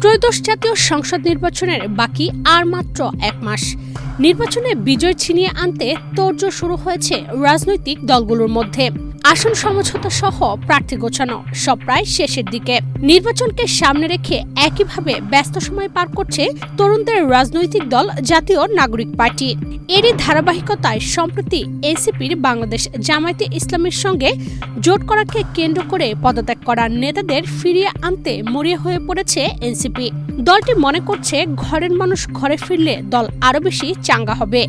ত্রয়োদশ জাতীয় সংসদ নির্বাচনের বাকি আর মাত্র 1 মাস। নির্বাচনে বিজয় ছিনিয়ে আনতে তোড়জোড় শুরু হয়েছে রাজনৈতিক দলগুলোর মধ্যে। আসন সমঝোতা সহ প্রার্থী গোছানো সব প্রায় শেষের দিকে। নির্বাচনকে সামনে রেখে একইভাবে ব্যস্ত সময় পার করছে তরুণদের রাজনৈতিক দল জাতীয় নাগরিক পার্টি। এরই ধারাবাহিকতায় সম্প্রতি এনসিপির বাংলাদেশ জামায়াতে ইসলামীর সঙ্গে জোট করাকে কেন্দ্র করে পদত্যাগ করা নেতাদের ফিরিয়ে আনতে মরিয়া হয়ে পড়েছে এনসিপি। দলটি মনে করছে ঘরের মানুষ ঘরে ফিরলে দল আরও বেশি চাঙ্গা হবে।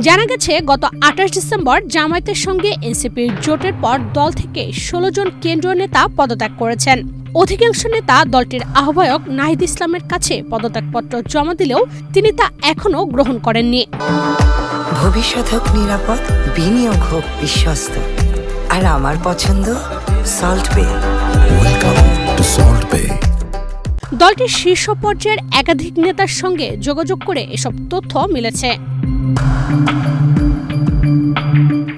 জানা গেছে গত 28 ডিসেম্বর জামায়াতের সঙ্গে এনসিপির জোটের পর দল থেকে 16 জন কেন্দ্রীয় নেতা পদত্যাগ করেছেন। অধিকাংশ নেতা দলটির আহ্বায়ক নাহিদ ইসলামের কাছে পদত্যাগপত্র জমা দিলেও তিনি তা এখনো গ্রহণ করেননি। ভবিষ্যৎ হোক নিরাপদ, বিনিয়োগ হোক বিশ্বস্ত, আর আমার পছন্দ সল্ট বে। ওয়েলকাম টু সল্ট বে। দলটির শীর্ষ পর্যায়ের একাধিক নেতার সঙ্গে যোগাযোগ করে এসব তথ্য মিলেছে।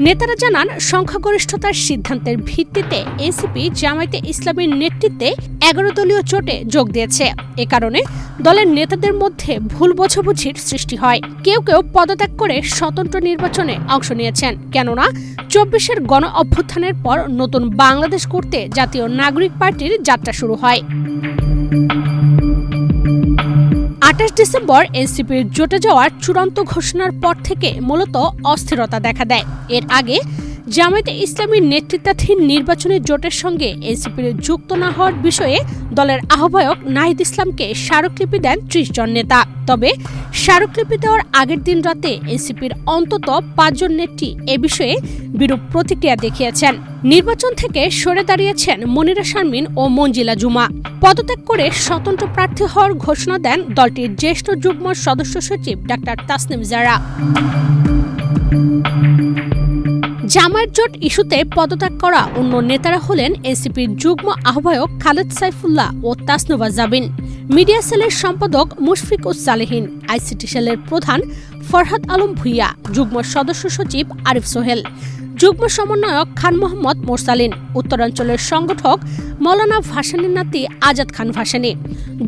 নেতারা জানান, সংখ্যাগরিষ্ঠতার সিদ্ধান্তের ভিত্তিতে এনসিপি জামায়াতে ইসলামীর নেতৃত্বে 11 দলীয় জোটে যোগ দিয়েছে। এ কারণে দলের নেতাদের মধ্যে ভুল বোঝাবুঝির সৃষ্টি হয়। কেউ কেউ পদত্যাগ করে স্বতন্ত্র নির্বাচনে অংশ নিয়েছেন, কেননা 24-এর গণ অভ্যুত্থানের পর নতুন বাংলাদেশ গড়তে জাতীয় নাগরিক পার্টির যাত্রা শুরু হয়। 28 ডিসেম্বর এনসিপির জোটে যাওয়ার চূড়ান্ত ঘোষণার পর থেকে মূলত অস্থিরতা দেখা দেয়। এর আগে জামায়াতে ইসলামীর নেতৃত্বাধীন নির্বাচনী জোটের সঙ্গে এনসিপির যুক্ত না হওয়ার বিষয়ে দলের আহ্বায়ক নাহিদ ইসলামকে স্মারকলিপি দেন 30 জন নেতা। তবে স্মারকলিপি দেওয়ার আগের দিন রাতে এনসিপির অন্তত 5 জন নেত্রী এ বিষয়ে বিরূপ প্রতিক্রিয়া দেখিয়েছেন। নির্বাচন থেকে সরে দাঁড়িয়েছেন মনিরা শারমিন ও মঞ্জিলা জুমা। পদত্যাগ করে স্বতন্ত্র প্রার্থী হওয়ার ঘোষণা দেন দলটির জ্যেষ্ঠ যুগ্ম সদস্য সচিব ডাক্তার তাসনিম জারা। জামায়াত জোট ইস্যুতে পদত্যাগ করা অন্য নেতারা হলেন এনসিপির যুগ্ম আহ্বায়ক খালেদ সাইফুল্লাহ ও তাসনুভা জাবিন, মিডিয়া সেলের সম্পাদক মুশফিকুস সালেহীন, আইসিটি সেলের প্রধান ফরহাদ আলম ভুইয়া, যুগ্ম সদস্য সচিব আরিফ সোহেল, যুগ্ম সমন্বয়ক খান মোহাম্মদ মোরসালিন, উত্তরাঞ্চলের সংগঠক মৌলানা ভাসানীর নাতি আজাদ খান ভাসানী,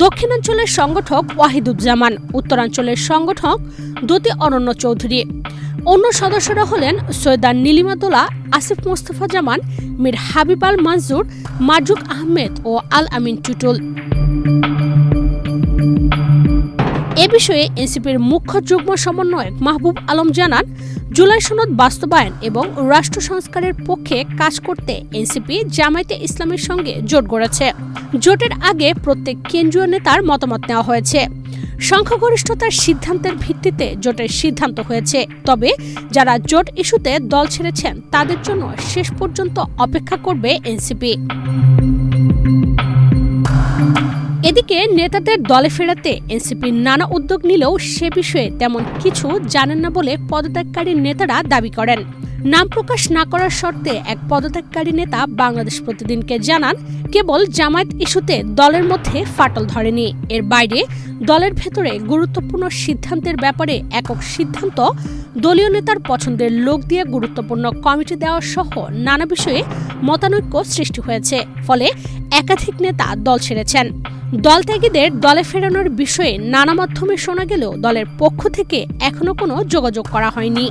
দক্ষিণাঞ্চলের সংগঠক ওয়াহিদুজ্জামান, উত্তরাঞ্চলের সংগঠক দতি অনন্য চৌধুরী। অন্য সদস্যরা হলেন সৈয়দা নীলিমাদোলা, আসিফ মোস্তফা জামান, মীর হাবিব আল মনজুর, মারজুক আহমেদ ও আল আমিন টুটুল। এ বিষয়ে এনসিপির মুখ্য যুগ্ম সমন্বয়ক মাহবুব আলম জানান, জুলাই সনদ বাস্তবায়ন এবং রাষ্ট্র সংস্কারের পক্ষে কাজ করতে এনসিপি জামায়াতে ইসলামীর সঙ্গে জোট গড়েছে। জোটের আগে প্রত্যেক কেন্দ্রীয় নেতার মতামত নেওয়া হয়েছে। সংখ্যাগরিষ্ঠতার সিদ্ধান্তের ভিত্তিতে জোটের সিদ্ধান্ত হয়েছে। তবে যারা জোট ইস্যুতে দল ছেড়েছেন তাদের জন্য শেষ পর্যন্ত অপেক্ষা করবে এনসিপি। এদিকে নেতাদের দলে ফেরাতে এনসিপি নানা উদ্যোগ নিলেও সে বিষয়ে তেমন কিছু জানেন না বলে পদত্যাগকারী নেতারা দাবি করেন। নাম প্রকাশ না করার শর্তে এক পদত্যাগকারী নেতা বাংলাদেশ প্রতিদিনকে জানান, কেবল জামায়াত ইস্যুতে দলের মধ্যে ফাটল ধরেনি, এর বাইরে দলের ভেতরে গুরুত্বপূর্ণ সিদ্ধান্তের ব্যাপারে একক সিদ্ধান্ত, দলীয় নেতার পছন্দের লোক দিয়ে গুরুত্বপূর্ণ কমিটি দেওয়া সহ নানা বিষয়ে মতানৈক্য সৃষ্টি হয়েছে। ফলে একাধিক নেতা দল ছেড়েছেন। দলত্যাগীদের দলে ফেরানোর বিষয়ে নানা মাধ্যমে শোনা গেলেও দলের পক্ষ থেকে এখনো কোনো যোগাযোগ করা হয়নি।